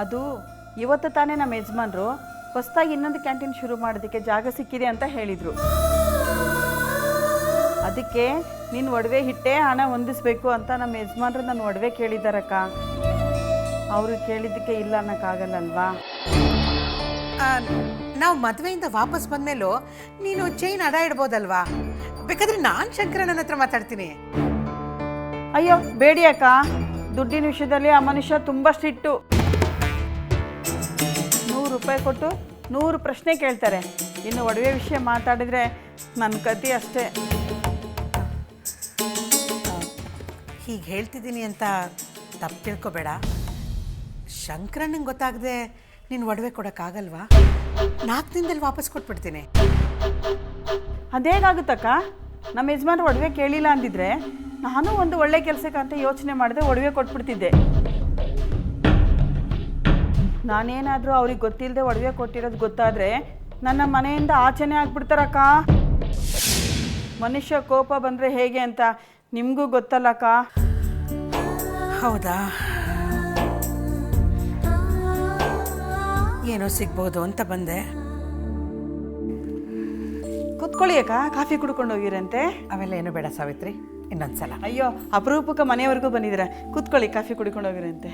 ಅದು ಇವತ್ತು ತಾನೇ ನಮ್ಮ ಯಜಮಾನ್ರು ಹೊಸದಾಗಿ ಇನ್ನೊಂದು ಕ್ಯಾಂಟೀನ್ ಶುರು ಮಾಡೋದಕ್ಕೆ ಜಾಗ ಸಿಕ್ಕಿದೆ ಅಂತ ಹೇಳಿದರು. ಅದಕ್ಕೆ ನೀನು ಒಡವೆ ಹಿಟ್ಟೆ ಹಣ ಹೊಂದಿಸ್ಬೇಕು ಅಂತ ನಮ್ಮ ಯಜಮಾನ್ರು ನನ್ನ ಒಡವೆ ಕೇಳಿದ್ದಾರಕ್ಕ. ಅವರು ಕೇಳಿದ್ದಕ್ಕೆ ಇಲ್ಲ ಅನ್ನೋಕ್ಕಾಗಲ್ಲಲ್ವಾ? ನಾವು ಮದುವೆಯಿಂದ ವಾಪಸ್ ಬಂದಮೇಲೂ ನೀನು ಚೈನ್ ಅಡ ಇಡ್ಬೋದಲ್ವಾ? ಬೇಕಾದ್ರೆ ನಾನು ಶಂಕರಣ್ಣನ ಹತ್ರ ಮಾತಾಡ್ತೀನಿ. ಅಯ್ಯೋ ಬೇಡಿ ಅಕ್ಕ, ದುಡ್ಡಿನ ವಿಷಯದಲ್ಲಿ ಆ ಮನುಷ್ಯ ತುಂಬ ಸ್ಟ್ರಿಕ್ಟು. 100 ರೂಪಾಯಿ ಕೊಟ್ಟು 100 ಪ್ರಶ್ನೆ ಕೇಳ್ತಾರೆ. ಇನ್ನು ಒಡವೆ ವಿಷಯ ಮಾತಾಡಿದರೆ ನನ್ನ ಕತೆ ಅಷ್ಟೇ. ಹೀಗೆ ಹೇಳ್ತಿದ್ದೀನಿ ಅಂತ ತಪ್ಪು ತಿಳ್ಕೊಬೇಡ. ಶಂಕರಣ್ಣಂಗೆ ಗೊತ್ತಾಗದೆ ನೀನು ಒಡವೆ ಕೊಡೋಕ್ಕಾಗಲ್ವಾ? 4 ದಿನದಲ್ಲಿ ವಾಪಸ್ ಕೊಟ್ಬಿಡ್ತೀನಿ. ಅದೇಗಾಗುತ್ತಕ್ಕ? ನಮ್ಮ ಯಜಮಾನ್ರು ಒಡವೆ ಕೇಳಿಲ್ಲ ಅಂದಿದ್ರೆ ನಾನು ಒಂದು ಒಳ್ಳೆ ಕೆಲಸಕ್ಕಂತ ಯೋಚನೆ ಮಾಡಿದೆ, ಒಡವೆ ಕೊಟ್ಬಿಡ್ತಿದ್ದೆ. ನಾನೇನಾದರೂ ಅವ್ರಿಗೆ ಗೊತ್ತಿಲ್ಲದೆ ಒಡವೆ ಕೊಟ್ಟಿರೋದು ಗೊತ್ತಾದರೆ ನನ್ನ ಮನೆಯಿಂದ ಆಚೆನೇ ಆಗ್ಬಿಡ್ತಾರಕ್ಕ. ಮನುಷ್ಯ ಕೋಪ ಬಂದರೆ ಹೇಗೆ ಅಂತ ನಿಮಗೂ ಗೊತ್ತಲ್ಲಕ್ಕ. ಹೌದಾ? ಏನೋ ಸಿಗ್ಬೋದು ಅಂತ ಬಂದೆ. ಕೂತ್ಕೊಳ್ಳಿ ಅಕ್ಕ, ಕಾಫಿ ಕುಡ್ಕೊಂಡು ಹೋಗಿರಂತೆ. ಅವೆಲ್ಲ ಏನು ಬೇಡ ಸಾವಿತ್ರಿ, ಇನ್ನೊಂದ್ಸಲ. ಅಯ್ಯೋ ಅಪರೂಪಕ್ಕೆ ಮನೆಯವರೆಗೂ ಬಂದಿದ್ದೀರಾ, ಕೂತ್ಕೊಳ್ಳಿ, ಕಾಫಿ ಕುಡ್ಕೊಂಡು ಹೋಗಿರಂತೆ.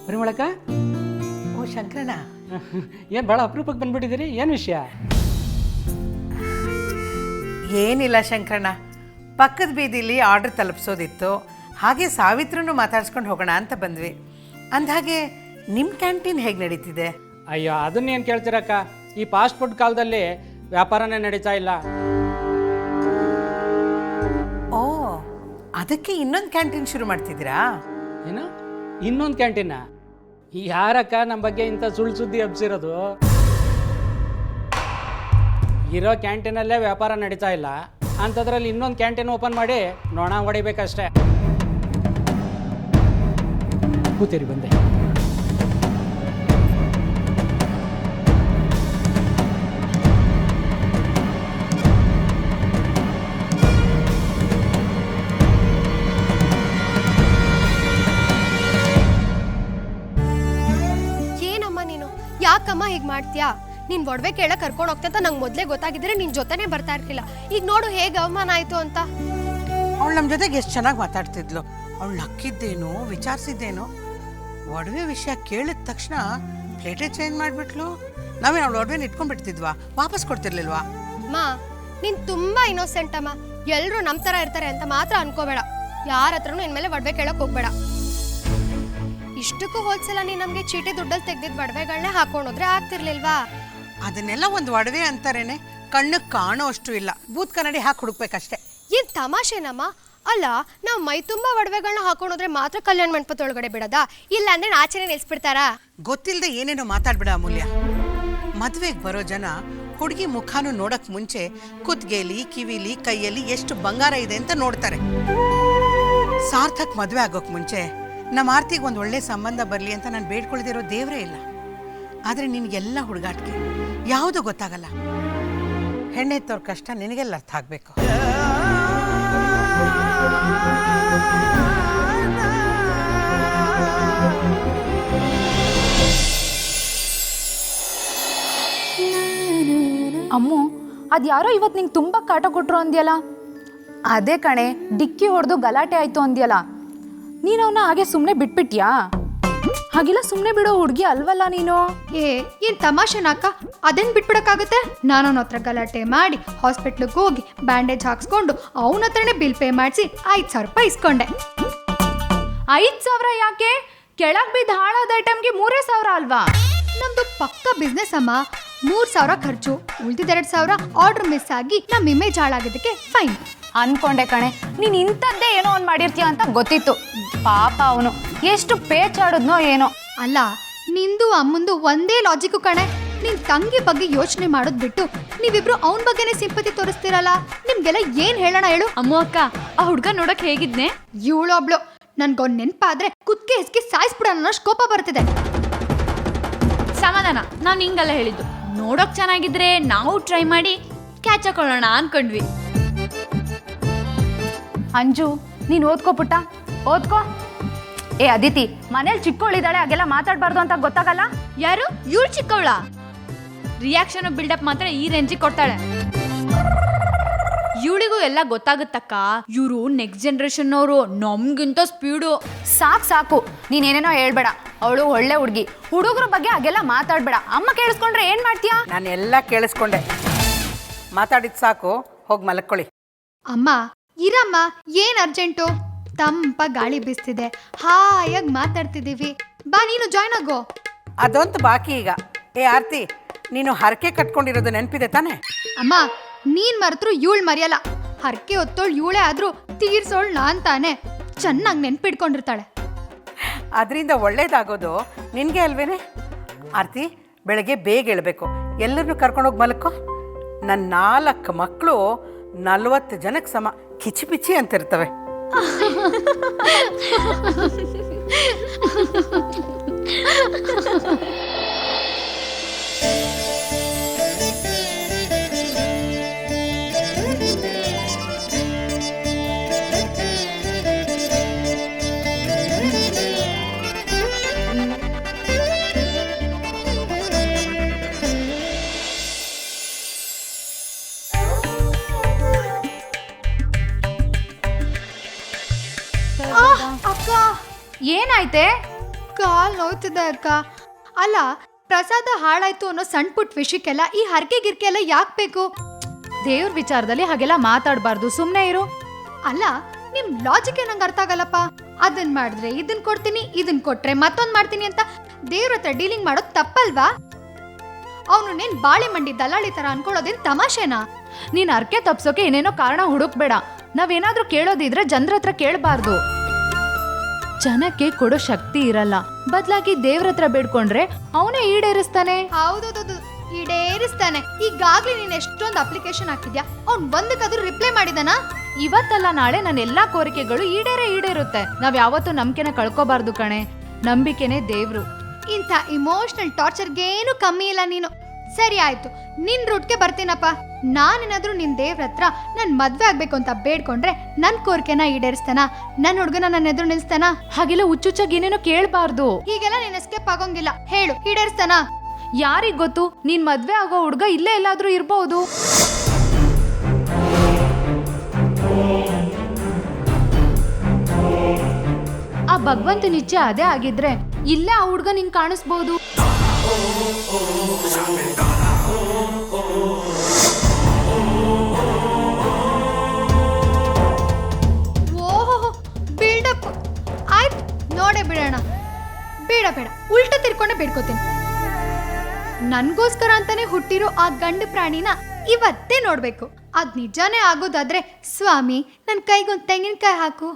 ಪರಿಮಳಕ್ಕ, ಓ ಶಂಕರಣ್ಣ, ಏನು ಭಾಳ ಅಪರೂಪಕ್ಕೆ ಬಂದ್ಬಿಟ್ಟಿದ್ದೀರಿ, ಏನು ವಿಷಯ? ಏನಿಲ್ಲ ಶಂಕರಣ್ಣ, ಪಕ್ಕದ ಬೀದಿಲಿ ಆರ್ಡ್ರ್ ತಲುಪಿಸೋದಿತ್ತು. ಹಾಗೆ ಸಾವಿತ್ರನೂ ಮಾತಾಡ್ಸ್ಕೊಂಡು ಹೋಗೋಣ ಅಂತ ಬಂದ್ವಿ. ಅಂದಹಾಗೆ ನಿಮ್ಮ ಕ್ಯಾಂಟೀನ್ ಹೇಗೆ ನಡೀತಿದೆ? ಅಯ್ಯೋ ಅದನ್ನೇನು ಕೇಳ್ತೀರಕ್ಕ, ಈ ಫಾಸ್ಟ್ ಫುಡ್ ಕಾಲದಲ್ಲಿ ವ್ಯಾಪಾರನೇ ನಡೀತಾ ಇಲ್ಲ. ಓ, ಅದಕ್ಕೆ ಇನ್ನೊಂದು ಕ್ಯಾಂಟೀನ್ ಶುರು ಮಾಡ್ತಿದ್ದೀರಾ? ಏನು ಇನ್ನೊಂದು ಕ್ಯಾಂಟೀನ? ಯಾರಕ್ಕ ನಮ್ಮ ಬಗ್ಗೆ ಇಂಥ ಸುಳ್ಳು ಸುದ್ದಿ ಹಬ್ಸಿರೋದು? ಇರೋ ಕ್ಯಾಂಟೀನಲ್ಲೇ ವ್ಯಾಪಾರ ನಡೀತಾ ಇಲ್ಲ ಅಂಥದ್ರಲ್ಲಿ ಇನ್ನೊಂದು ಕ್ಯಾಂಟೀನ್ ಓಪನ್ ಮಾಡಿ ನೊಣ ಹೊಡಿಬೇಕಷ್ಟೇ. ಕೂತೀರಿ ಬಂದೆ. ಏನಮ್ಮ ನೀನು? ಯಾಕಮ್ಮ ಹೀಗೆ ಮಾಡ್ತೀಯಾ? ನೀನ್ ಒಡವೆ ಕೇಳಕ್ ಕರ್ಕೊಂಡು ಹೋಗ್ತಾ ಅಂತ ನಂಗೆ ಮೊದಲೇ ಗೊತ್ತಾಗಿದ್ರೆ ನಿನ್ ಜೊತೆನೇ ಬರ್ತಾ ಇರ್ಲಿಲ್ಲ. ಈಗ ನೋಡು ಹೇಗೆ ಅವಮಾನ ಆಯ್ತು ಅಂತ. ಅವಳು ನಮ್ಮ ಜೊತೆಗೆ ಎಷ್ಟು ಚೆನ್ನಾಗಿ ಮಾತಾಡ್ತಿದ್ಲು. ಅವಳು ನಕ್ಕಿದ್ದೇನು, ವಿಚಾರಿಸಿದ್ದೇನು, ಒಡವೆ ವಿಷಯ ಕೇಳಿದ ತಕ್ಷಣ ಪ್ಲೇಟೇ ಚೇಂಜ್ ಮಾಡಿಬಿಟ್ಲು. ನಾವೇನು ಅವಳು ಒಡವೆನ ಇಟ್ಕೊಂಡ್ಬಿಡ್ತಿದ್ವಾ? ವಾಪಸ್ ಕೊಡ್ತಿರ್ಲಿಲ್ವಾ? ಮಾ, ನೀನ್ ತುಂಬಾ ಇನ್ನೋಸೆಂಟ್ ಅಮ್ಮ. ಎಲ್ರು ನಮ್ ತರ ಇರ್ತಾರೆ ಅಂತ ಮಾತ್ರ ಅನ್ಕೋಬೇಡ. ಯಾರ ಹತ್ರನೂ ಇನ್ಮೇಲೆ ಒಡವೆ ಕೇಳಕ್ ಹೋಗ್ಬೇಡ. ಇಷ್ಟಕ್ಕೂ ಹೋದ್ಸಲ ನೀನ್ ನಮ್ಗೆ ಚೀಟಿ ದುಡ್ಡಲ್ಲಿ ತೆಗ್ದಿದ್ ಒಡವೆಗಳನ್ನೇ ಹಾಕೊಂಡೋದ್ರೆ ಆಗ್ತಿರ್ಲಿಲ್ವಾ? ಅದನ್ನೆಲ್ಲ ಒಂದು ಒಡವೆ ಅಂತಾರೇನೆ, ಕಣ್ಣಕ್ಕೆ ಕಾಣೋ ಅಷ್ಟು ಇಲ್ಲ. ಬೂತ್ ಕನ್ನಡಿ ಹಾಕಿ ಹುಡುಕ್ಬೇಕಷ್ಟೇ. ಏನ್ ತಮಾಷೆನಮ್ಮ? ಅಲ್ಲ, ನಾವು ಮೈ ತುಂಬಾ ಒಡವೆಗಳನ್ನ ಹಾಕೊಂಡೋದ್ರೆ ಮಾತ್ರ ಕಲ್ಯಾಣ ಮಂಟಪದೊಳಗಡೆ ಬಿಡೋದಾ? ಇಲ್ಲ ಅಂದ್ರೆ ಆಚೆನೆ ನಿಲ್ಸ್ಬಿಡ್ತಾರಾ? ಗೊತ್ತಿಲ್ಲದೆ ಏನೇನೋ ಮಾತಾಡ್ಬಿಡ ಅಮೂಲ್ಯ. ಮದುವೆಗೆ ಬರೋ ಜನ ಹುಡುಗಿ ಮುಖಾನು ನೋಡಕ್ ಮುಂಚೆ ಕುತ್ತಿಗೆಲಿ, ಕಿವಿಲಿ, ಕೈಯಲ್ಲಿ ಎಷ್ಟು ಬಂಗಾರ ಇದೆ ಅಂತ ನೋಡ್ತಾರೆ. ಸಾರ್ಥಕ್ ಮದುವೆ ಆಗೋಕ್ ಮುಂಚೆ ನಮ್ಮ ಆರ್ತಿಗೆ ಒಂದು ಒಳ್ಳೆ ಸಂಬಂಧ ಬರಲಿ ಅಂತ ನಾನು ಬೇಡ್ಕೊಳ್ದಿರೋ ದೇವರೇ ಇಲ್ಲ. ಆದರೆ ನಿನಗೆಲ್ಲ ಹುಡುಗಾಟಿಗೆ ಯಾವುದೂ ಗೊತ್ತಾಗಲ್ಲ. ಹೆಣ್ಣೆತ್ತವ್ರ ಕಷ್ಟ ನಿನಗೆಲ್ಲ ಅರ್ಥ ಆಗಬೇಕು. ಅಮ್ಮು, ಅದ್ಯಾರೋ ಇವತ್ತು ನಿಂಗೆ ತುಂಬ ಕಾಟ ಕೊಟ್ಟರು ಅಂದ್ಯಲ್ಲ? ಅದೇ ಕಣೆ, ಡಿಕ್ಕಿ ಹೊಡೆದು ಗಲಾಟೆ ಆಯಿತು ಅಂದ್ಯಲ್ಲ, ನೀನು ಅವನ್ನ ಹಾಗೆ ಸುಮ್ಮನೆ ಬಿಟ್ಬಿಟ್ಯಾ? ಹಾಗೆಲ್ಲ ಸುಮ್ಮನೆ ಬಿಡೋ ಹುಡುಗಿ ಅಲ್ವಲ್ಲ ನೀನು. ಏನ್ ತಮಾಷೆನಾಕ? ಅದೇನ್ ಬಿಟ್ಬಿಡಕ್ಕಾಗತ್ತೆ? ನಾನು ಅವನ ಹತ್ರ ಗಲಾಟೆ ಮಾಡಿ ಹಾಸ್ಪಿಟ್ಲಿಗೆ ಹೋಗಿ ಬ್ಯಾಂಡೇಜ್ ಹಾಕ್ಸ್ಕೊಂಡು ಅವನ ಹತ್ರನೇ ಬಿಲ್ ಪೇ ಮಾಡಿಸಿ 5,000 ರೂಪಾಯಿ ಇಸ್ಕೊಂಡೆ. 5,000 ಯಾಕೆ? ಕೆಳಗೆ ಬಿದ್ದು ಹಾಳಾದ ಐಟಮ್ಗೆ 3,000 ಅಲ್ವಾ? ನಮ್ದು ಪಕ್ಕ ಬಿಸ್ನೆಸ್ ಅಮ್ಮ. 3,000 ಖರ್ಚು, ಉಳಿದಿದ್ದ 2,000 ಆರ್ಡರ್ ಮಿಸ್ ಆಗಿ ನಮ್ಮ ಇಮೇಜ್ ಹಾಳಾಗಿದ್ದಕ್ಕೆ ಫೈನ್. ಅನ್ಕೊಂಡೆ ಕಣೆ, ನೀನು ಇಂಥದ್ದೇ ಏನೋ ಒಂದು ಮಾಡಿರ್ತೀಯ ಅಂತ ಗೊತ್ತಿತ್ತು. ಪಾಪ ಅವನು ಎಷ್ಟು ಪೇಚಾಡಿದ್ನೋ ಏನೋ. ಅಲ್ಲ, ನಿಂದು ಅಮ್ಮಂದು ಒಂದೇ ಲಾಜಿಕ್ಕು ಕಣೆ. ನಿನ್ ತಂಗಿ ಬಗ್ಗೆ ಯೋಚನೆ ಮಾಡೋದ್ ಬಿಟ್ಟು ನೀವಿಬ್ರು ಅವನ ಬಗ್ಗೆನೇ ಸಿಂಪತಿ ತೋರಿಸ್ತಿರಲ್ಲ. ನಿಮ್ಗೆಲ್ಲ ಏನ್ ಹೇಳೋಣ ಹೇಳು? ಅಮ್ಮು ಅಕ್ಕ, ಆ ಹುಡ್ಗ ನೋಡಕ್ ಹೇಗಿದ್ನೆ? ಇವಳೊಬ್ಳು ನನ್ಗೊಂದು ನೆನಪಾದ್ರೆ ಕುತ್ಕೆ ಹಿಸ್ಕಿ ಸಾಯಿಸ್ಬಿಡೋಣ ಅನ್ನೋಷ್ಟು ಕೋಪ ಬರ್ತಿದೆ. ಸಮಾಧಾನ, ನಾನು ಹಿಂಗಲ್ಲ ಹೇಳಿದ್ದು. ನೋಡೋಕ್ ಚೆನ್ನಾಗಿದ್ರೆ ನಾವು ಟ್ರೈ ಮಾಡಿ ಕ್ಯಾಚ್ ಹಾಕೊಳ್ಳೋಣ ಅನ್ಕೊಂಡ್ವಿ. ಅಂಜು ನೀನು ಓದ್ಕೋ ಪುಟ್ಟ, ಓದ್ಕೋ. ಏ ಅದಿತಿ, ಮನೇಲಿ ಚಿಕ್ಕವಳಿದ್ದಾಳೆ, ಹಾಗೆಲ್ಲ ಮಾತಾಡಬಾರ್ದು ಅಂತ ಗೊತ್ತಾಗಲ್ಲ? ಯಾರು ಇವಳು ಚಿಕ್ಕವಳ? ರಿಯಾಕ್ಷನ್ ಬಿಲ್ಡಪ್ ಮಾತ್ರ ಈ ರೇಂಜಿಗೆ ಕೊಡ್ತಾಳೆ. ಇವಳಿಗೂ ಎಲ್ಲ ಗೊತ್ತಾಗುತ್ತಕ್ಕ. ಇವರು ನೆಕ್ಸ್ಟ್ ಜನರೇಷನ್ ಅವರು, ನಮ್ಗಿಂತ ಸ್ಪೀಡು. ಸಾಕು ನೀನೇನೇನೋ ಹೇಳ್ಬೇಡ. ಅವಳು ಒಳ್ಳೆ ಹುಡುಗಿ. ಹುಡುಗರ ಬಗ್ಗೆ ಹಾಗೆಲ್ಲ ಮಾತಾಡ್ಬೇಡ. ಅಮ್ಮ ಕೇಳಿಸ್ಕೊಂಡ್ರೆ ಏನ್ ಮಾಡ್ತೀಯಾ? ನಾನು ಎಲ್ಲ ಕೇಳಿಸ್ಕೊಂಡೆ. ಮಾತಾಡಿದ್ ಸಾಕು, ಹೋಗಿ ಮಲ್ಕೊಳ್ಳಿ. ಅಮ್ಮ ಇರಮ್ಮ, ಏನ್ ಅರ್ಜೆಂಟು? ತಂಪ ಗಾಳಿ ಬೀಸ್ತಿದೆ, ಹಾಯಾಗಿ ಮಾತಾಡ್ತಿದ್ದೀವಿ. ಬಾ ನೀನು ಜಾಯ್ನ್ ಆಗೋ. ಅದೊಂದು ಬಾಕಿ ಈಗ. ಏ ಆರ್ತಿ, ನೀನು ಹರಕೆ ಕಟ್ಕೊಂಡಿರೋದು ನೆನಪಿದೆ ತಾನೆ? ಅಮ್ಮ ನೀನ್ ಮರೆತ್ರು ಇವಳು ಮರೆಯಲ್ಲ. ಹರಕೆ ಹೊತ್ತೋಳು ಇವಳೇ ಆದ್ರೂ ತೀರ್ಸೋಳು ನಾನ್ ತಾನೆ. ಚೆನ್ನಾಗಿ ನೆನ್ಪಿಟ್ಕೊಂಡಿರ್ತಾಳೆ. ಅದರಿಂದ ಒಳ್ಳೇದಾಗೋದು ನಿನಗೆ ಅಲ್ವೇನೆ? ಆರ್ತಿ, ಬೆಳಗ್ಗೆ ಬೇಗ ಹೇಳ್ಬೇಕು, ಎಲ್ಲರನ್ನೂ ಕರ್ಕೊಂಡೋಗಿ ಮಲ್ಕೋ. ನನ್ನ 4 ಮಕ್ಕಳು 40 ಜನಕ್ಕೆ ಸಮ ಕಿಚಿಪಿಚಿ ಅಂತಿರ್ತವೆ. ಅಕ್ಕ ಏನಾಯ್ತೆ? ಕಾಲ್ ನೋಯ್ತಿದೆ ಅಕ್ಕ. ಅಲ್ಲ, ಪ್ರಸಾದ ಹಾಳಾಯ್ತು ಅನ್ನೋ ಸಣ್ಣ ಪುಟ್ಟ ವಿಷಯಕ್ಕೆಲ್ಲ ಈ ಹರಕೆ ಗಿರ್ಕೆಲ್ಲ ಯಾಕೆ ಬೇಕು? ದೇವ್ರ ವಿಚಾರದಲ್ಲಿ ಹಾಗೆಲ್ಲ ಮಾತಾಡಬಾರ್ದು, ಸುಮ್ಮನೆ ಇರು. ಅಲ್ಲ, ನಿಮ್ ಲಾಜಿಕ್ ನಂಗೆ ಅರ್ಥ ಆಗಲ್ಲಪ್ಪ. ಅದನ್ ಮಾಡಿದ್ರೆ ಇದನ್ ಕೊಡ್ತೀನಿ, ಇದನ್ ಕೊಟ್ರೆ ಮತ್ತೊಂದ್ ಮಾಡ್ತೀನಿ ಅಂತ ದೇವ್ರ ಹತ್ರ ಡೀಲಿಂಗ್ ಮಾಡೋದು ತಪ್ಪಲ್ವಾ? ಅವನು ನೇನ್ ಬಾಳೆ ಮಂಡಿ ದಲ್ಲಾಳಿ ತರ ಅನ್ಕೊಳ್ಳೋದೇನ್ ತಮಾಷೆನಾ? ನೀನ್ ಅರ್ಕೆ ತಪ್ಸೋಕೆ ಏನೇನೋ ಕಾರಣ ಹುಡುಕ್ಬೇಡ. ನಾವೇನಾದ್ರೂ ಕೇಳೋದಿದ್ರೆ ಜನರ ಹತ್ರ ಕೇಳಬಾರ್ದು. ಜನಕ್ಕೆ ಕೊಡೋ ಶಕ್ತಿ ಇರಲ್ಲ, ಬದಲಾಗಿ ದೇವ್ರ ಹತ್ರ ಬೇಡ್ಕೊಂಡ್ರೆ ಅವನೇ ಈಡೇರಿಸ್ತಾನೆ. ಹೌದೌದು, ಈಡೇರಿಸ್ತಾನೆ. ಈಗಾಗ್ಲೇ ನೀನ್ ಎಷ್ಟೊಂದು ಅಪ್ಲಿಕೇಶನ್ ಹಾಕಿದ್ಯಾ, ಅವ್ನ್ ಒಂದಕ್ಕಾದ್ರೂ ರಿಪ್ಲೈ ಮಾಡಿದಾನ? ಇವತ್ತಲ್ಲ ನಾಳೆ ನನ್ನ ಎಲ್ಲಾ ಕೋರಿಕೆಗಳು ಈಡೇರುತ್ತೆ. ನಾವ್ ಯಾವತ್ತೂ ನಂಬಿಕೆನ ಕಳ್ಕೋಬಾರ್ದು ಕಣೆ. ನಂಬಿಕೆನೇ ದೇವ್ರು. ಇಂಥ ಇಮೋಷನಲ್ ಟಾರ್ಚರ್ಗೇನು ಕಮ್ಮಿ ಇಲ್ಲ ನೀನು. ಸರಿ ಆಯ್ತು, ನಿನ್ ರೂಟ್ಗೆ ಬರ್ತೀನಪ್ಪ. ನಾನೇನಾದ್ರೂ ನಿನ್ ದೇವ್ರ ಹತ್ರ ನನ್ ಮದ್ವೆ ಆಗ್ಬೇಕು ಅಂತ ಬೇಡ್ಕೊಂಡ್ರೆ ನನ್ ಕೋರಿಕೆನ ಈಡೇರಿಸ್ತಾನ? ನನ್ ಹುಡ್ಗನ ನನ್ನ ಎದುರು ನಿಲ್ಸ್ತಾನ? ಹಾಗೆಲ್ಲ ಹುಚ್ಚುಚ್ಚಾಗಿ ಏನೇನೋ ಕೇಳಬಾರ್ದು. ಹೀಗೆಲ್ಲ ನೀನ್ ಎಸ್ಕೇಪ್ ಆಗೋಂಗಿಲ್ಲ. ಹೇಳು, ಈಡೇರಿಸ್ತಾನ? ಯಾರಿಗ್ ಗೊತ್ತು, ನೀನ್ ಮದ್ವೆ ಆಗೋ ಹುಡ್ಗ ಇಲ್ಲೇ ಎಲ್ಲಾದ್ರೂ ಇರ್ಬಹುದು. ಆ ಭಗವಂತನ ಇಚ್ಛೆ ಅದೇ ಆಗಿದ್ರೆ ಇಲ್ಲೇ ಆ ಹುಡ್ಗ ನಿನ್ ಕಾಣಿಸ್ಬಹುದು. ಓಹೋ, ಬಿಲ್ಡಪ್ ಆಯ್ತು, ನೋಡೇ ಬಿಡೋಣ. ಬೇಡ ಉಲ್ಟ ತಿರ್ಕೊಂಡೆ ಬೇಡ್ಕೋತೀನಿ. ನನ್ಗೋಸ್ಕರ ಅಂತಾನೆ ಹುಟ್ಟಿರೋ ಆ ಗಂಡು ಪ್ರಾಣಿನ ಇವತ್ತೇ ನೋಡ್ಬೇಕು. ಅದ್ ನಿಜಾನೇ ಆಗೋದಾದ್ರೆ ಸ್ವಾಮಿ ನನ್ ಕೈಗೊಂದು ತೆಂಗಿನಕಾಯಿ ಹಾಕು.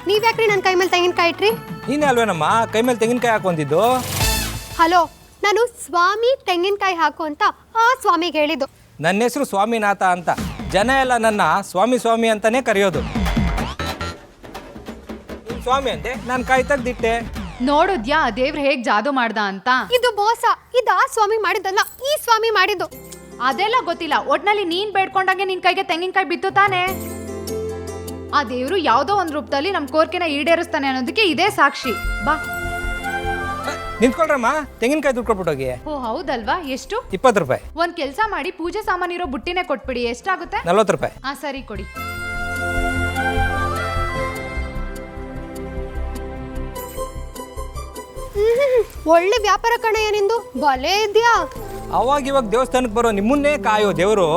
ನೀವ್ಯಾಕ್ರಿ ನನ್ನ ಕೈ ಮೇಲೆ ತೆಂಗಿನಕಾಯಿ ಇಟ್ರಿ? ನೀನೇ ಅಲ್ವೇನಮ್ಮ ಕೈ ಮೇಲೆ ತೆಂಗಿನಕಾಯಿ ಹಾಕೊಂತಿದ್ದು? ಹಲೋ, ನಾನು ಸ್ವಾಮಿ ತೆಂಗಿನಕಾಯಿ ಹಾಕು ಅಂತ ಆ ಸ್ವಾಮಿಗೆ ಹೇಳಿದ್ದು. ನನ್ನ ಹೆಸರು ಸ್ವಾಮಿನಾಥ ಅಂತ. ಜನ ಎಲ್ಲ ನನ್ನ ಸ್ವಾಮಿ ಅಂತಾನೆ ಕರೆಯೋದು. ನೀನ್ ಸ್ವಾಮಿ ಅಂತೆ, ನಾನು ಕಾಯಿ ತೆಗ್ದಿಟ್ಟೆ. ನೋಡುದ್ಯಾ ದೇವ್ರು ಹೇಗ್ ಜಾದು ಮಾಡ್ದ ಅಂತ? ಇದು ಮೋಸ. ಇದು ಆ ಸ್ವಾಮಿ ಮಾಡಿದ್ದಲ್ಲ, ಈ ಸ್ವಾಮಿ ಮಾಡಿದ್ದು. ಅದೆಲ್ಲ ಗೊತ್ತಿಲ್ಲ. ಒಟ್ನಲ್ಲಿ ನೀನ್ ಬೇಡ್ಕೊಂಡಂಗೆ ನಿನ್ ಕೈಗೆ ತೆಂಗಿನಕಾಯಿ ಬಿತ್ತು ತಾನೆ. ಆ ದೇವ್ರು ಯಾವ್ದೋ ಒಂದ್ ರೂಪದಲ್ಲಿ ನಮ್ ಕೋರಿಕೆನ ಈಡೇರಿಸ್ತಾನೆ ಅನ್ನೋದಕ್ಕೆ ಇದೇ ಸಾಕ್ಷಿ. ಬಾ ನಿಂತ್ಕೊಳ್ರಮ್ಮ, ತೆಂಗಿನಕಾಯಿ ದುಡ್ಡು ಕೊಟ್ಬಿಟ್ಟೋಗಿ. ಓ ಹೌದಲ್ವಾ? ಎಷ್ಟು? 20 ರೂಪಾಯಿ. ಒಂದ್ ಕೆಲ್ಸ ಮಾಡಿ, ಪೂಜೆ ಸಾಮಾನಿರೋ ಬುಟ್ಟಿನೇ ಕೊಟ್ಬಿಡಿ. ಎಷ್ಟಾಗುತ್ತೆ? 40 ರೂಪಾಯಿ. ಸರಿ ಕೊಡಿ. ಒಳ್ಳೆ ವ್ಯಾಪಾರ ಕಣಯ್ಯ ನಿಂದು, ಬಲೆ ಇದ್ಯಾ. ಅವಾಗ ಇವಾಗ ದೇವಸ್ಥಾನಕ್ಕೆ ಬರೋ ನಿಮ್ಮನ್ನೇ ಕಾಯೋ ದೇವರು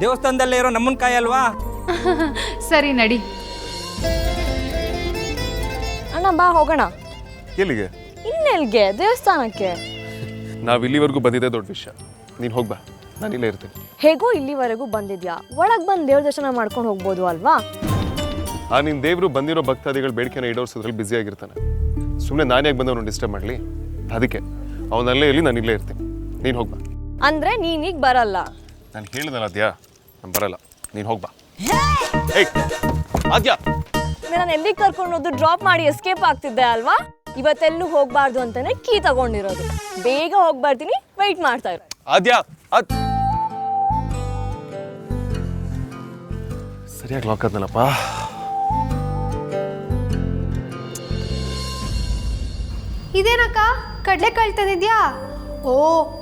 ದೇವಸ್ಥಾನದಲ್ಲೇ ಇರೋ ನಮ್ಮನ್ನ ಕಾಯಲ್ವಾ? ಸರಿ ನಡಿ. ಅಣ್ಣ ಬಾ ಹೋಗೋಣ. ಎಲ್ಲಿಗೆ? ಇನ್ನೆಲ್ಗೆ? ದೇವಸ್ಥಾನಕ್ಕೆ. ನಾವು ಇಲ್ಲಿವರೆಗೂ ಬಂದಿದ್ದೆ ದೊಡ್ಡ ವಿಷಯ. ನೀನು ಹೋಗ್ಬಾ. ನಾನು ಇಲ್ಲೇ ಇರ್ತೀನಿ. ಹೇಗೋ ಇಲ್ಲಿವರೆಗೂ ಬಂದಿದ್ಯಾ, ಒಳಗೆ ಬಂದು ದೇವ್ರ ದರ್ಶನ ಮಾಡ್ಕೊಂಡು ಹೋಗ್ಬೋದು ಅಲ್ವಾ? ನಿನ್ನ ದೇವರು ಬಂದಿರೋ ಭಕ್ತಾದಿಗಳು ಬೇಡಿಕೆನ ಈಡೇರಿಸೋದ್ರಲ್ಲಿ ಬ್ಯುಸಿ ಆಗಿರ್ತಾನೆ. ಸುಮ್ಮನೆ ನಾನು ಯಾಕೆ ಬಂದವನು ಡಿಸ್ಟರ್ಬ್ ಮಾಡಲಿ? ಅದಕ್ಕೆ ಅವನಲ್ಲೇ ಇರಲಿ, ನಾನು ಇಲ್ಲೇ ಇರ್ತೀನಿ. ನೀನು ಹೋಗ್ಬಾ. ಅಂದ್ರೆ ನೀನೀಗ ಬರಲ್ಲ? ನಾನು ಹೇಳಿದಲ್ಲ ಆದ್ಯಾ, ನಾನು ಬರಲ್ಲ, ನೀನು ಹೋಗ್ಬಾ. ಆದ್ಯಾ, ನಾನು ಎಲ್ಲಿಗೆ ಕರ್ಕೊಂಡು ಹೋದು ಡ್ರಾಪ್ ಮಾಡಿ ಎಸ್ಕೇಪ್ ಆಗ್ತಿದ್ದೆ ಅಲ್ವಾ? ಇವತ್ತೆಲ್ಲೂ ಹೋಗ್ಬಾರ್ದು ಅಂತಾನೆ ಕೀ ತಗೊಂಡಿರೋದು. ಬೇಗ ಹೋಗ್ಬರ್ತೀನಿ, ವೆಯ್ಟ್ ಮಾಡ್ತಾ ಇರು. ಆದ್ಯಾ, ಸರಿಯಾಗಿ ಲಾಕ್ ಆದ್ನಲ್ಲಪ್ಪ. ಇದೇನಕ್ಕ ಕಡಲೆಕಾಳು ತಂದಿದ್ಯಾ? ಓ,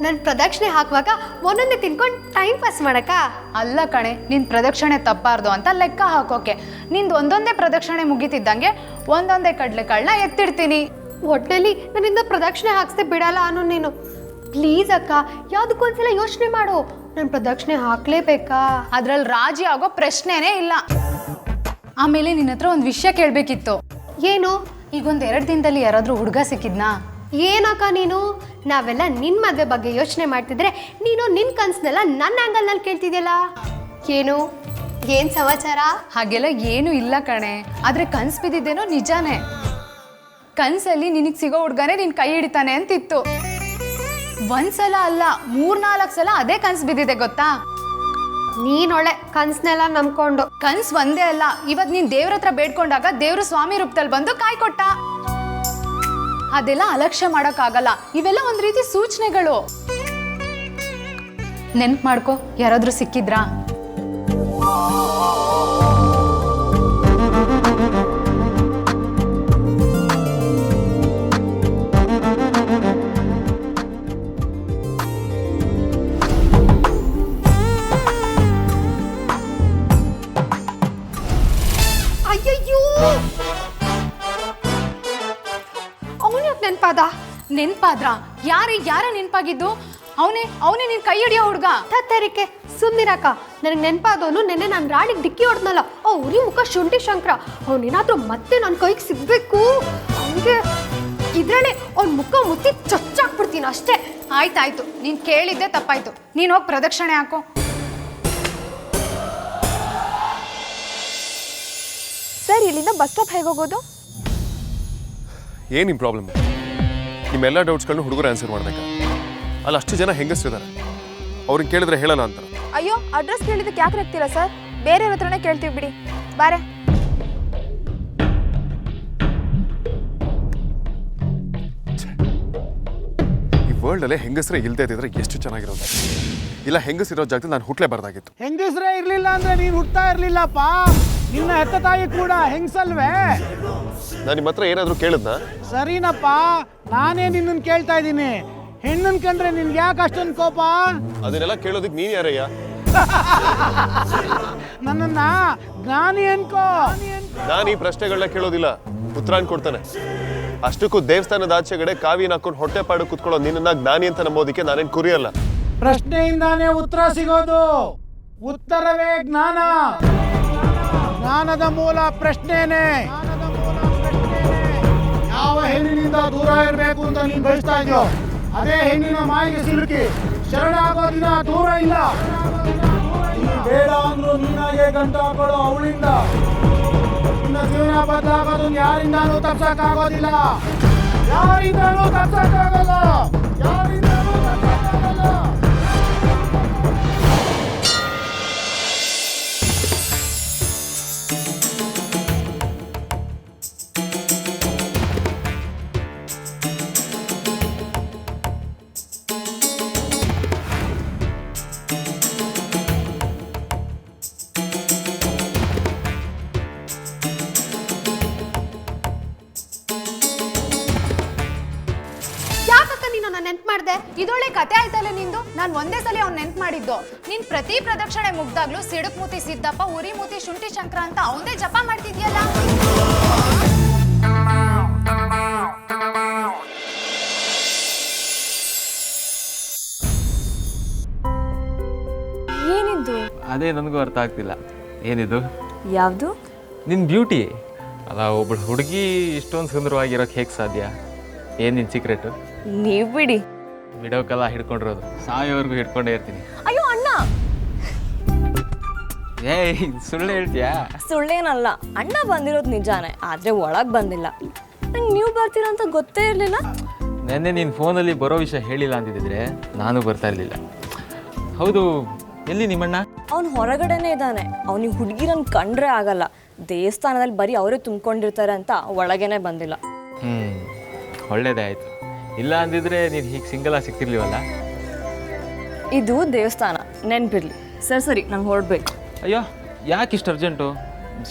ನಾನು ಪ್ರದಕ್ಷಿಣೆ ಹಾಕುವಾಗ ಒಂದೊಂದೇ ತಿನ್ಕೊಂಡು ಟೈಮ್ ಪಾಸ್ ಮಾಡಕ್ಕ? ಅಲ್ಲ ಕಣೆ, ನಿನ್ನ ಪ್ರದಕ್ಷಿಣೆ ತಪ್ಪಾರ್ದು ಅಂತ ಲೆಕ್ಕ ಹಾಕೋಕೆ. ನಿಂದು ಒಂದೊಂದೇ ಪ್ರದಕ್ಷಿಣೆ ಮುಗಿತಿದ್ದಂಗೆ ಒಂದೊಂದೇ ಕಡಲೆಕಾಳನ್ನ ಎತ್ತಿಡ್ತೀನಿ. ಒಟ್ಟಿನಲ್ಲಿ ನನ್ನಿಂದ ಪ್ರದಕ್ಷಿಣೆ ಹಾಕ್ಸ್ದೆ ಬಿಡಲ್ಲ ಅನ್ನೋ ನೀನು. ಪ್ಲೀಸ್ ಅಕ್ಕ, ಯಾವುದಕ್ಕೊಂದ್ಸಲ ಯೋಚನೆ ಮಾಡು. ನಾನು ಪ್ರದಕ್ಷಿಣೆ ಹಾಕ್ಲೇಬೇಕಾ? ಅದ್ರಲ್ಲಿ ರಾಜಿ ಆಗೋ ಪ್ರಶ್ನೆನೇ ಇಲ್ಲ. ಆಮೇಲೆ ನಿನ್ನ ಹತ್ರ ಒಂದು ವಿಷಯ ಕೇಳಬೇಕಿತ್ತು. ಏನು? ಈಗ ಒಂದು 2 ದಿನದಲ್ಲಿ ಯಾರಾದರೂ ಹುಡುಗ ಸಿಕ್ಕಿದ್ನಾ? ಏನಕ್ಕ ನೀನು? ನಾವೆಲ್ಲ ನಿನ್ನ ಮದುವೆ ಬಗ್ಗೆ ಯೋಚನೆ ಮಾಡ್ತಿದ್ರೆ ನೀನು ನಿನ್ನ ಕನ್ಸನ್ನೆಲ್ಲ ನನ್ನ ಆ್ಯಂಗಲ್ನಲ್ಲಿ ಕೇಳ್ತಿದ್ಯಲ್ಲ. ಏನು ಸಮಾಚಾರ? ಹಾಗೆಲ್ಲ ಏನೂ ಇಲ್ಲ ಕಣೆ, ಆದರೆ ಕನ್ಸು ಬಿದ್ದಿದ್ದೇನೋ ನಿಜಾನೇ. ಕನ್ಸಲ್ಲಿ ನಿನಗೆ ಸಿಗೋ ಹುಡುಗನೇ ನಿನ್ನ ಕೈ ಹಿಡಿತಾನೆ ಅಂತಿತ್ತು. ಒಂದ್ಸಲ ಅಲ್ಲ, 3-4 ಸಲ ಅದೇ ಕನ್ಸು ಬಿದ್ದಿದೆ ಗೊತ್ತಾ? ನೀನೊಳ್ಳೆ ಕನ್ಸನ್ನೆಲ್ಲ ನಂಬ್ಕೊಂಡು. ಕನ್ಸು ಒಂದೇ ಅಲ್ಲ, ಇವತ್ತು ನೀನು ದೇವ್ರ ಹತ್ರ ಬೇಡ್ಕೊಂಡಾಗ ದೇವ್ರು ಸ್ವಾಮಿ ರೂಪದಲ್ಲಿ ಬಂದು ಕಾಯಿ ಕೊಟ್ಟ. ಅದೆಲ್ಲ ಅಲಕ್ಷ್ಯ ಮಾಡೋಕ್ಕಾಗಲ್ಲ. ಇವೆಲ್ಲ ಒಂದು ರೀತಿ ಸೂಚನೆಗಳು. ನೆನ್ಪು ಮಾಡ್ಕೋ, ಯಾರಾದ್ರೂ ಸಿಕ್ಕಿದ್ರಾ? ಅಯ್ಯಯ್ಯೋ, ಅವನು ಯಾಕೆ ನೆನ್ಪಾದ? ನೆನ್ಪಾದ್ರ? ಯಾರ ನೆನ್ಪಾಗಿದ್ದು? ಅವನೇ ನಿನ್ ಕೈ ಹಿಡಿಯೋ ಹುಡುಗ. ತತ್ತರಿಕೆ ಸುಮ್ನಿರಕ್ಕ. ನನಗೆ ನೆನ್ಪಾದವನು ನೆನ್ನೆ ನಾನು ರಾಣಿಗೆ ಡಿಕ್ಕಿ ಹೊಡೆದ್ನಲ್ಲ, ಉರಿ ಮುಖ ಶುಂಠಿ ಶಂಕರ. ಅವನೇನಾದ್ರೂ ಮತ್ತೆ ನನ್ನ ಕೈಗೆ ಸಿಗ್ಬೇಕು, ಅವನಿಗೆ ಇದ್ರೇನೆ ಅವ್ನ ಮುಖ ಮುತ್ತಿ ಚಚ್ಚಾಕ್ಬಿಡ್ತೀನಿ ಅಷ್ಟೇ. ಆಯ್ತಾಯ್ತು, ನೀನ್ ಕೇಳಿದ್ದೆ ತಪ್ಪಾಯ್ತು. ನೀನ್ ಹೋಗಿ ಪ್ರದಕ್ಷಿಣೆ ಹಾಕೋ. ಸರ್, ಇಲ್ಲಿಂದ ಬಸ್ ಸ್ಟಾಪ್ ಹೇಗೆ ಹೋಗೋದು? ಏನು ನಿಮ್ಮ ಪ್ರಾಬ್ಲಮ್? ನಿಮ್ಮೆಲ್ಲ ಡೌಟ್ಸ್ಗಳನ್ನ ಹುಡುಗರು ಆನ್ಸರ್ ಮಾಡ್ಬೇಕಾ? ಅಲ್ಲಿ ಅಷ್ಟು ಜನ ಹೆಂಗಸ್ರಿದ್ದಾರೆ, ಅವ್ರಿಗೆ ಕೇಳಿದ್ರೆ ಹೇಳಲ್ಲ ಅಂತಾರೆ. ಅಯ್ಯೋ, ಅಡ್ರೆಸ್ ಕೇಳಿದಕ್ಕೆ ಯಾಕೆ ರಾಗ್ತೀರಾ ಸರ್? ಬೇರೆಯವ್ರ ಹತ್ರನೇ ಕೇಳ್ತೀವಿ ಬಿಡಿ. ಬಾರೆ. ಈ ವರ್ಲ್ಡಲ್ಲೇ ಹೆಂಗಸ್ರೇ ಇಲ್ಲದೆ ಇದ್ದಿದ್ರೆ ಎಷ್ಟು ಚೆನ್ನಾಗಿರೋದು. ಇಲ್ಲ, ಹೆಂಗಸಿರೋ ಜಾಗದಲ್ಲಿ ನಾನು ಹುಟ್ಲೇಬಾರ್ದಾಗಿತ್ತು. ಹೆಂಗಸ್ರೇ ಇರ್ಲಿಲ್ಲ ಅಂದ್ರೆ ನೀನು ಹುಟ್ತಾ ಇರ್ಲಿಲ್ಲಪ್ಪ. ನಿನ್ನ ಹೆತ್ತ ತಾಯಿ ಕೂಡ ಹೆಂಗಸಲ್ವೇ? ನಾನು ನಿಮ್ಮ ಹತ್ರ ಏನಾದರೂ ಕೇಳಿದ್ನಾ? ಸರಿನಪ್ಪ, ನಾನೇ ನಿನ್ನನ್ನು ಕೇಳ್ತಾ ಇದ್ದೀನಿ. ಹೆಣ್ಣನ್ ಕಂಡ್ರೆ ನಿನ್ಗೆ ಯಾಕೆ ಅಷ್ಟೊಂದು ಕೋಪ? ಅದನ್ನೆಲ್ಲ ಕೇಳೋದಕ್ಕೆ ನೀನು ಯಾರಯ್ಯ? ನನ್ನನ್ನ ಜ್ಞಾನಿ ಅನ್ಕೋ. ನಾನು ಈ ಪ್ರಶ್ನೆಗಳನ್ನ ಕೇಳೋದಿಲ್ಲ, ಉತ್ತರ ಕೊಡ್ತಾನೆ. ಅಷ್ಟಕ್ಕೂ ದೇವಸ್ಥಾನದ ಆಚೆಗಡೆ ಕಾವಿನ ಹಾಕೊಂಡು ಹೊಟ್ಟೆ ಪಾಡು ಕುತ್ಕೊಳ್ಳೋ ನಿನ್ನ ಜ್ಞಾನಿ ಅಂತ ನಂಬೋದಕ್ಕೆ ನಾನೇನು ಕುರಿಯಲ್ಲ. ಪ್ರಶ್ನೆಯಿಂದಾನೇ ಉತ್ತರ ಸಿಗೋದು. ಉತ್ತರವೇ ಜ್ಞಾನ. ಜ್ಞಾನದ ಮೂಲ ಪ್ರಶ್ನೆನೇ. ಯಾವ ಹೆಣ್ಣಿನಿಂದ ದೂರ ಇರಬೇಕು ಅಂತ ನೀನು ಬಯಸ್ತಾ ಇದೆಯೋ ಅದೇ ಹೆಣ್ಣಿನ ಮಾಯಿಗೆ ಸಿಲುಕಿ ಶರಣಾಗೋ ದಿನ ದೂರ ಇಲ್ಲ. ಬೇಡ ಅಂದ್ರು ನೀನಾಗೆ ಗಂಟ ಹಾಕೊಳ್ಳೋ ಅವಳಿಂದ ನಿನ್ನ ಜೀವನ ಬದಲಾಗೋದು ಯಾರಿಂದಾನೂ ತಪ್ಸಕ್ಕಾಗೋದಿಲ್ಲ. ಯಾರಿಂದಾನೂ ತಪ್ಸಕ್ಕಾಗಲ್ಲ. ಯಾರಿಂದಾನೂ ತಪ್ಸಕ್ಕಾಗಲ್ಲ. ನೆನ್ಪು ಮಾಡಿದೆ. ಇದೊಳ್ಳೆ ಕತೆ ಆಯ್ತಲ್ಲ ನಿಂದು. ನಾನು ಒಂದೇ ಸಲ ಅವ್ನು ನೆನ್ಪು ಮಾಡಿದ್ದು. ನೀನ್ ಪ್ರತಿ ಪ್ರದಕ್ಷಿಣೆ ಮುಗ್ದಾಗ್ಲೂ ಸಿಡುಕ್ ಮೂತಿ ಸಿದ್ದಪ್ಪ, ಉರಿ ಮೂತಿ ಶುಂಠಿ ಶಂಕರ ಅಂತ ಅವನೇ ಜಪ ಮಾಡ್ತಿದ್ಯಲ್ಲ. ಏನಿದು? ಅದೇ ನನಗೂ ಅರ್ಥ ಆಗ್ತಿಲ್ಲ. ಏನಿದು? ಯಾವುದು? ನಿನ್ನ ಬ್ಯೂಟಿ ಅಲ್ಲ. ಒಬ್ಬಳು ಹುಡುಗಿ ಇಷ್ಟೊಂದು ಸುಂದರವಾಗಿರೋಕೆ ಹೇಗೆ ಸಾಧ್ಯ? ಏನು ನಿನ್ನ ಸೀಕ್ರೆಟು? ನೀವು ಬಿಡಿ. ಬಿಡೋಕೆಲ್ಲ ಹಿಡ್ಕೊಂಡಿರೋದು, ಸಾಯೋವರೆಗೂ ಹಿಡ್ಕೊಂಡೇ ಇರ್ತೀನಿ. ಅಯ್ಯೋ ಅಣ್ಣ, ಏಯ್ ಸುಳ್ಳು ಹೇಳ್ತೀಯಾ? ಸುಳ್ಳೇನಲ್ಲ, ಅಣ್ಣ ಬಂದಿರೋದು ನಿಜಾನೇ, ಆದರೆ ಒಳಗೆ ಬಂದಿಲ್ಲ. ನಂಗೆ ನೀವು ಬರ್ತೀರಾ ಅಂತ ಗೊತ್ತೇ ಇರಲಿಲ್ಲ. ನೆನ್ನೆ ನೀನು ಫೋನಲ್ಲಿ ಬರೋ ವಿಷಯ ಹೇಳಿಲ್ಲ ಅಂತಿದ್ದರೆ ನಾನು ಬರ್ತಾ ಇರಲಿಲ್ಲ. ಹೌದು, ಎಲ್ಲಿ ನಿಮ್ಮಣ್ಣ? ಅವ್ನು ಹೊರಗಡೆನೇ ಇದ್ದಾನೆ. ಅವನಿಗೆ ಹುಡುಗಿರನ್ನು ಕಂಡ್ರೆ ಆಗಲ್ಲ. ದೇವಸ್ಥಾನದಲ್ಲಿ ಬರೀ ಅವರೇ ತುಂಬ್ಕೊಂಡಿರ್ತಾರೆ ಅಂತ ಒಳಗೇನೆ ಬಂದಿಲ್ಲ. ಒಳ್ಳೇದೇ ಆಯಿತು. ಇಲ್ಲ ಅಂದಿದ್ರೆ ನೀನು ಹೀಗೆ ಸಿಂಗಲಾಗಿ ಸಿಗ್ತಿರ್ಲಿವಲ್ಲ. ಇದು ದೇವಸ್ಥಾನ, ನೆನ್ಪಿರ್ಲಿ. ಸರಿ ನಂಗೆ ಹೊರಡ್ಬೇಕು. ಅಯ್ಯೋ, ಯಾಕೆ ಇಷ್ಟು ಅರ್ಜೆಂಟು?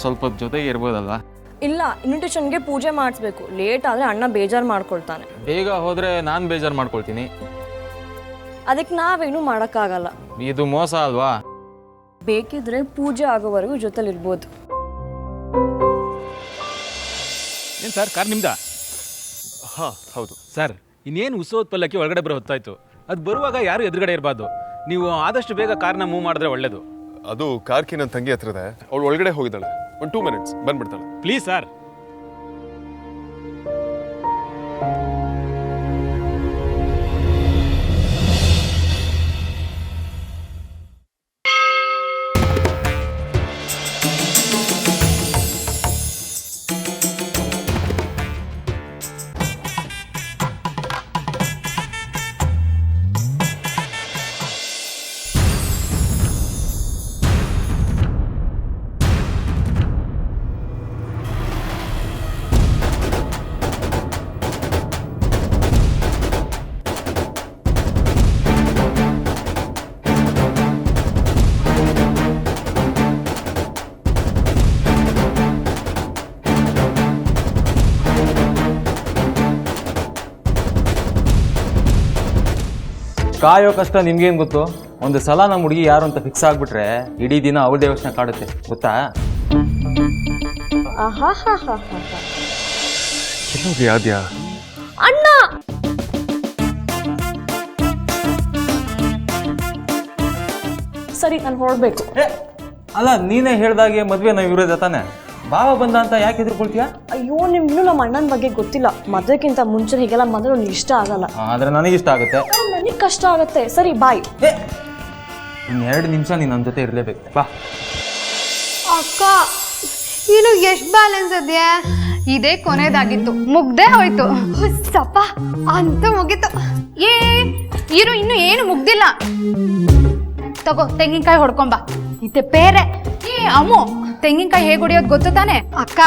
ಸ್ವಲ್ಪ ಹೊತ್ತು ಜೊತೆಗೆ ಇರ್ಬೋದಲ್ವಾ? ಇಲ್ಲ, ಇನ್ವಿಟೇಷನ್ಗೆ ಪೂಜೆ ಮಾಡಿಸ್ಬೇಕು. ಲೇಟ್ ಆದರೆ ಅಣ್ಣ ಬೇಜಾರು ಮಾಡ್ಕೊಳ್ತಾನೆ. ಬೇಗ ಹೋದರೆ ನಾನು ಬೇಜಾರು ಮಾಡ್ಕೊಳ್ತೀನಿ. ಅದಕ್ಕೆ ನಾವೇನು ಮಾಡೋಕ್ಕಾಗಲ್ಲ. ಇದು ಮೋಸ ಅಲ್ವಾ? ಬೇಕಿದ್ರೆ ಪೂಜೆ ಆಗೋವರೆಗೂ ಜೊತೆಲಿರ್ಬೋದು. ಏನು ಸರ್, ಕಾರ್ ನಿಮ್ದಾ? ಹಾಂ ಹೌದು ಸರ್. ಇನ್ನೇನು ಉತ್ಸವದ ಪಲ್ಲಕ್ಕಿ ಒಳಗಡೆ ಬರೋ ಹೊತ್ತಾಯ್ತು. ಅದು ಬರುವಾಗ ಯಾರು ಎದುರುಗಡೆ ಇರಬಾರ್ದು. ನೀವು ಆದಷ್ಟು ಬೇಗ ಕಾರ್ನ ಮೂವ್ ಮಾಡಿದ್ರೆ ಒಳ್ಳೇದು. ಅದು ಕಾರ್ಕಿ ನನ್ನ ತಂಗಿ ಹತ್ರ ಇದೆ, ಅವಳು ಒಳಗಡೆ ಹೋಗಿದ್ದಾಳೆ. ಒಂದು 2 minutes ಬಂದ್ಬಿಡ್ತಾಳೆ. Please sir. ಕಾಯೋ ಕಷ್ಟ ನಿಮ್ಗೇನು ಗೊತ್ತು? ಒಂದು ಸಲ ನಮ್ಮ ಹುಡುಗಿ ಯಾರು ಅಂತ ಫಿಕ್ಸ್ ಆಗಿಬಿಟ್ರೆ ಇಡೀ ದಿನ ಅವಳದೇ ಯೋಚನೆ ಕಾಡುತ್ತೆ, ಗೊತ್ತಾ? ಯಾದ್ಯಾ ಅಣ್ಣ, ಸರಿ ನಾನು ಹೊರಡ್ಬೇಕು. ಅಲ್ಲ, ನೀನೇ ಹೇಳ್ದಾಗೆ ಮದುವೆ ನಾವು ಇರೋದ ತಾನೆ. ಭಾವ ಬಂದ ಅಂತ ಯಾಕೆ ಹೆದರ್ಕೊಳ್ತೀಯ? ಅಯ್ಯೋ, ನಿಮ್ಗೂ ನಮ್ಮ ಅಣ್ಣನ ಬಗ್ಗೆ ಗೊತ್ತಿಲ್ಲ. ಮದುವೆಗಿಂತ ಮುಂಚೆ ಹೀಗೆಲ್ಲ ಮೊದಲು ಅವ್ನಿಗೆ ಇಷ್ಟ ಆಗಲ್ಲ. ಆದರೆ ನನಗಿಷ್ಟ ಆಗುತ್ತೆ. ನನಗೆ ಕಷ್ಟ ಆಗುತ್ತೆ. ಸರಿ ಬಾಯ್. ಇನ್ನೆರಡು ನಿಮಿಷ ನೀನು ನನ್ನ ಜೊತೆ ಇರಲೇಬೇಕು. ಬಾ ಅಕ್ಕ, ಇನ್ನು ಎಷ್ಟು ಬ್ಯಾಲೆನ್ಸ್ ಇದೆಯಾ? ಇದೇ ಕೊನೆಯದಾಗಿತ್ತು, ಮುಗ್ದೇ ಹೋಯ್ತು. ಸಪ್ಪ ಅಂತ ಮುಗೀತು. ಇರು, ಇನ್ನು ಏನು ಮುಗ್ದಿಲ್ಲ. ತಗೋ, ತೆಂಗಿನಕಾಯಿ ಹೊಡ್ಕೊಂಬ. ಇದೆ ಬೇರೆ. ಅಮ್ಮು, ತೆಂಗಿನಕಾಯಿ ಹೇಗೆ ಹೊಡಿಯೋದು ಗೊತ್ತು ತಾನೆ? ಅಕ್ಕ,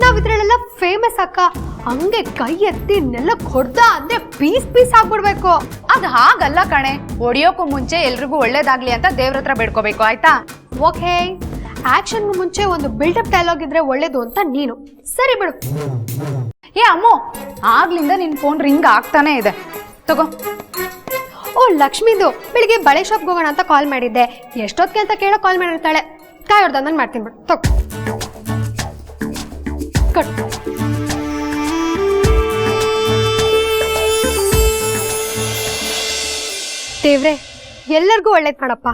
ನಾವ್ ಇದ್ರಲ್ಲೆಲ್ಲ ಫೇಮಸ್ ಅಕ್ಕ. ಹಂಗೆ ಕೈ ಎತ್ತಿ ನೆಲಕ್ಕೆ ಹೊಡ್ದ ಅಂದ್ರೆ ಪೀಸ್ ಪೀಸ್ ಆಗ್ಬಿಡ್ಬೇಕು. ಅದು ಹಾಗಲ್ಲ ಕಣೆ. ಹೊಡಿಯೋಕ್ಕೂ ಮುಂಚೆ ಎಲ್ರಿಗೂ ಒಳ್ಳೇದಾಗ್ಲಿ ಅಂತ ದೇವ್ರ ಹತ್ರ ಬೇಡ್ಕೋಬೇಕು, ಆಯ್ತಾ? ಓಕೆ, ಆಕ್ಷನ್ಗೂ ಮುಂಚೆ ಒಂದು ಬಿಲ್ಡಪ್ ಡೈಲಾಗ್ ಇದ್ರೆ ಒಳ್ಳೇದು ಅಂತ ನೀನು. ಸರಿ ಬಿಡು. ಅಮ್ಮು, ಆಗ್ಲಿಂದ ನಿನ್ ಫೋನ್ ರಿಂಗ್ ಆಗ್ತಾನೆ ಇದೆ. ತಗೋ. ಓ ಲಕ್ಷ್ಮಿದು, ಬೆಳಿಗ್ಗೆ ಬಳೆ ಶಾಪ್ಗೆ ಹೋಗೋಣ ಅಂತ ಕಾಲ್ ಮಾಡಿದ್ದೆ. ಎಷ್ಟೊತ್ತಿಗೆ ಅಂತ ಕೇಳೋ ಕಾಲ್ ಮಾಡಿರ್ತಾಳೆ. ಕಾಯಿ ಹೊಡ್ದಂಗೆ ಮಾಡ್ತೀನಿ ಬಿಡು. ತಗೋ, ಕಟ್. ದೇವ್ರೆ, ಎಲ್ಲರಿಗೂ ಒಳ್ಳೇದು ಮಾಡಪ್ಪ.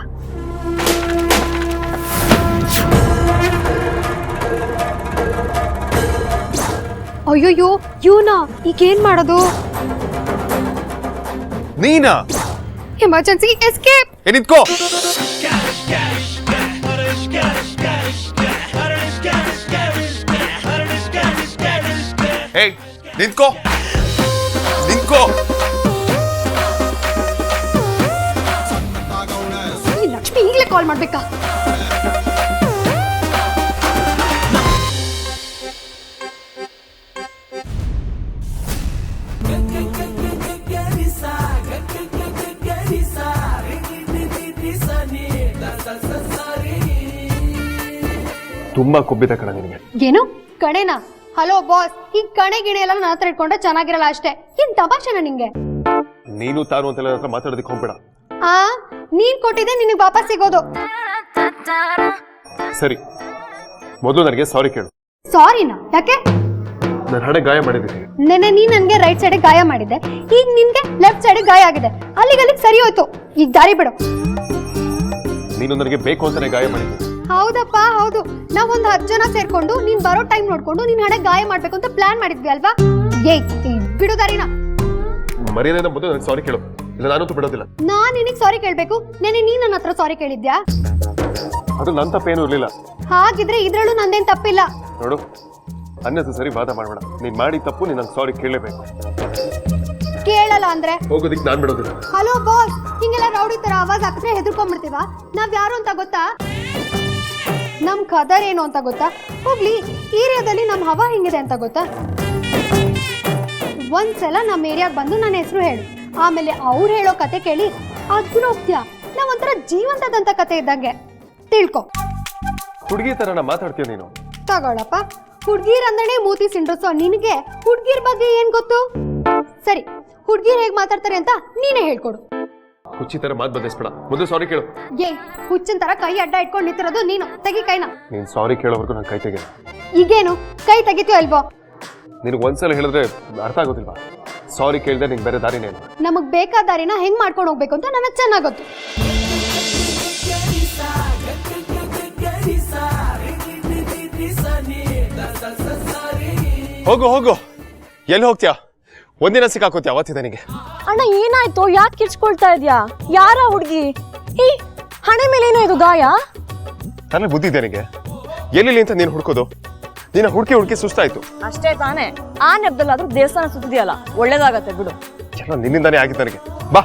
ಅಯ್ಯೋಯ್ಯೋ, ಇವನಾ? ಈಗೇನ್ ಮಾಡೋದು? ನೀನಾ? Emergency escape. ನಿಂತ್ಕೋ. ಏಯ್, ನಿಂತ್ಕೋ ನಿಂತ್ಕೋ. ಈ ಲಕ್ಷ್ಮಿ ಈಗಲೇ ಕಾಲ್ ಮಾಡ್ಬೇಕಾ? ತುಂಬಾ ಕೊಬ್ಬಿದೆ ಕಣ ನಿನಗೆ. ಏನು ಕಣೆನಾ? ಹಲೋ ಬಾಸ್, ಈ ಕಣೆ ಗಿಣೆ ಎಲ್ಲ ನನ್ನ ಹತ್ರ ಇಟ್ಕೊಂಡ್ರೆ ಚೆನ್ನಾಗಿರಲ್ಲ ಅಷ್ಟೇ. ಏನ್ ತಮಾಷೆನಾ ನಿಂಗೆ? ನೀನು ತಾನು ಅಂತೆಲ್ಲ ನನ್ನ ಹತ್ರ ಮಾತಾಡೋದಕ್ಕೆ ಹೋಗ್ಬೇಡ. ನೀನ್ ಕೊಟ್ಟಿದ್ದೆ ನಿನಗೆ ವಾಪಸ್ ಸಿಗೋದು. ಸರಿ, ಮೊದಲು ನನಗೆ ಸಾರಿ ಕೇಳು. ಸಾರಿನಾ? ಯಾಕೆ? ನಾನು ಹಣೆ ಗಾಯ ಮಾಡಿದ್ದೀನಿ. ನೆನ್ನೆ ನೀನ್ ನನ್ಗೆ ರೈಟ್ ಸೈಡ್ ಗಾಯ ಮಾಡಿದ್ದೆ, ಈಗ ನಿನ್ಗೆ ಲೆಫ್ಟ್ ಸೈಡ್ ಗಾಯ ಆಗಿದೆ. ಅಲ್ಲಿಗೆ ಸರಿ ಹೋಯ್ತು. ಈಗ ದಾರಿ ಬಿಡು. ನೀನು ನನಗೆ ಬೇಕು ಅಂತಾನೆ ಗಾಯ ಮಾಡಿದ್ದೆ. ಹೌದಪ್ಪ ಹೌದು. ನಾವೊಂದು 10 ಜನ ಸೇರ್ಕೊಂಡು ನೀನ್ ಬರೋ ಟೈಮ್ ನೋಡ್ಕೊಂಡು ನಿನ್ ಹಣೆ ಗಾಯ ಮಾಡ್ಬೇಕು ಅಂತ ಪ್ಲಾನ್ ಮಾಡಿದ್ವಿ ಅಲ್ವಾ? ಬಿಡು ದಾರಿನ. ಮರ್ಯಾದೆಯಿಂದ ಮೊದಲು ನನಗೆ ಸಾರಿ ಕೇಳು, ಇಲ್ಲ ನಾನಂತೂ ಬಿಡೋದಿಲ್ಲ. ನಾನ್ ನಿನಗೆ ಸಾರಿ ಕೇಳ್ಬೇಕು? ನೆನ್ನೆ ನೀನ್ ನನ್ನ ಹತ್ರ ಸಾರಿ ಕೇಳಿದ್ಯಾ? ಅದು ನನ್ನ ತಪ್ಪೇನೂ ಇರಲಿಲ್ಲ. ಹಾಗಿದ್ರೆ ಇದ್ರಲ್ಲೂ ನಂದೇನ್ ತಪ್ಪಿಲ್ಲ. ನೋಡು, ಅನ್ನೆಸರಿ ವಾದ ಮಾಡಬೇಡ. ನೀನು ಮಾಡಿ ತಪ್ಪು, ನೀನು ನಂಗೆ ಸಾರಿ ಕೇಳಲೇಬೇಕು. ಕೇಳಲ್ಲ ಅಂದ್ರೆ ಹೋಗೋದಿಕ್ಕೆ ನಾನು ಬಿಡೋದಿಲ್ಲ. ಹಲೋ ಬಾಸ್, ಹಿಂಗೆಲ್ಲ ರೌಡಿ ತರ ಆವಾಜ್ ಹಾಕಿದ್ರೆ ಹೆದರ್ಕೊಂಡ್ಬಿಡ್ತೀವ? ನಾವ್ ಯಾರು ಅಂತ ಗೊತ್ತಾ? ನಮ್ ಕದರ್ ಏನು ಅಂತ ಗೊತ್ತಾ? ಹೋಗ್ಲಿ, ಏರಿಯಾದಲ್ಲಿ ನಮ್ ಹವಾ ಹೆಂಗಿದೆ ಅಂತ ಗೊತ್ತಾ? ಒಂದ್ಸಲ ನಮ್ಮ ಏರಿಯಾಗ ಬಂದು ನನ್ನ ಹೆಸರು ಹೇಳು, ಆಮೇಲೆ ಅವ್ರು ಹೇಳೋ ಕತೆ ಕೇಳಿ ಅದ್ರ ಹೋಗ್ತೀಯ. ನಾವ್ ಒಂಥರ ಜೀವಂತದಂತ ಕತೆ ಇದ್ದಂಗೆ, ತಿಳ್ಕೊ. ಹುಡುಗಿ ತರ ಮಾತಾಡ್ತೀಯ ನೀನು. ತಗೊಳಪ್ಪ, ಹುಡ್ಗೀರ್ ಅಂದ್ರೆ ಮೂತಿ ಸಿಂಡ್ರಸೋ ನಿನಗೆ ಹುಡ್ಗೀರ್ ಬಗ್ಗೆ ಏನ್ ಗೊತ್ತು? ಸರಿ, ಹುಡ್ಗೀರ್ ಹೇಗ್ ಮಾತಾಡ್ತಾರೆ ಅಂತ ನೀನೇ ಹೇಳ್ಕೊಡು. ಹುಚ್ಚಿ ತರ ಮಾತು ಬದಲಿಸ್ಬೇಡ. ಮೊದಲು ಸಾರಿ ಕೇಳು. ಏ, ಹುಚ್ಚಿನ ತರ ಕೈ ಅಡ್ಡ ಇಟ್ಕೊಂಡು ನಿಂತಿರೋದು ನೀನು. ತೆಗಿ ಕೈನ. ನೀನು ಸಾರಿ ಕೇಳೋವರೆಗೂ ನಾನು ಕೈ ತೆಗೆಲ್ಲ. ಈಗೇನು ಕೈ ತೆಗಿತೀಯೋ ಅಲ್ವೋ? ನಿನಗೆ ಒಂದ್ಸಲ ಹೇಳಿದ್ರೆ ಅರ್ಥ ಆಗೋದಿಲ್ವಾ? ಸಾರಿ ಕೇಳಿದ್ರೆ ನಿಂಗೆ ಬೇರೆ ದಾರಿನೇ ಇಲ್ಲ. ನಮಗ್ ಬೇಕಾದ ದಾರಿನ ಹೆಂಗ್ ಮಾಡ್ಕೊಂಡು ಹೋಗ್ಬೇಕು ಅಂತ ನನಗ್ ಚೆನ್ನಾಗ್ ಗೊತ್ತು. ಹೋಗು ಹೋಗು, ಎಲ್ಲಿ ಹೋಗ್ತೀಯಾ? ಒಂದಿನ ಸಿಕ್ಕಾಕೋತೀಯ ಅವತ್ತಿದೆ ನಿನಗೆ. ಅಣ್ಣ ಏನಾಯ್ತು? ಯಾಕೆ ಕಿರ್ಚ್ಕೊಳ್ತಾ ಇದ್ಯಾ? ಯಾರ ಹುಡುಗಿ? ಈ ಹಣೆ ಮೇಲೇನೋ ಇದು ಗಾಯ? ತನ್ನ ಬುದ್ಧಿ ಇದೆ ನಿನಗೆ? ಎಲ್ಲಿ ಅಂತ ನೀನು ಹುಡ್ಕೋದು? ನೀನು ಹುಡುಕಿ ಸುಸ್ತಾಯ್ತು ಅಷ್ಟೇ ತಾನೇ. ಆ ನೆಪದಲ್ಲಾದ್ರೂ ದೇವಸ್ಥಾನ ಸುತ್ತಿದೆಯಲ್ಲ, ಒಳ್ಳೇದಾಗತ್ತೆ ಬಿಡು. ಎಲ್ಲ ನಿನ್ನಿಂದಾನೇ ಆಗಿತ್ತು ನನಗೆ. ಬಾ.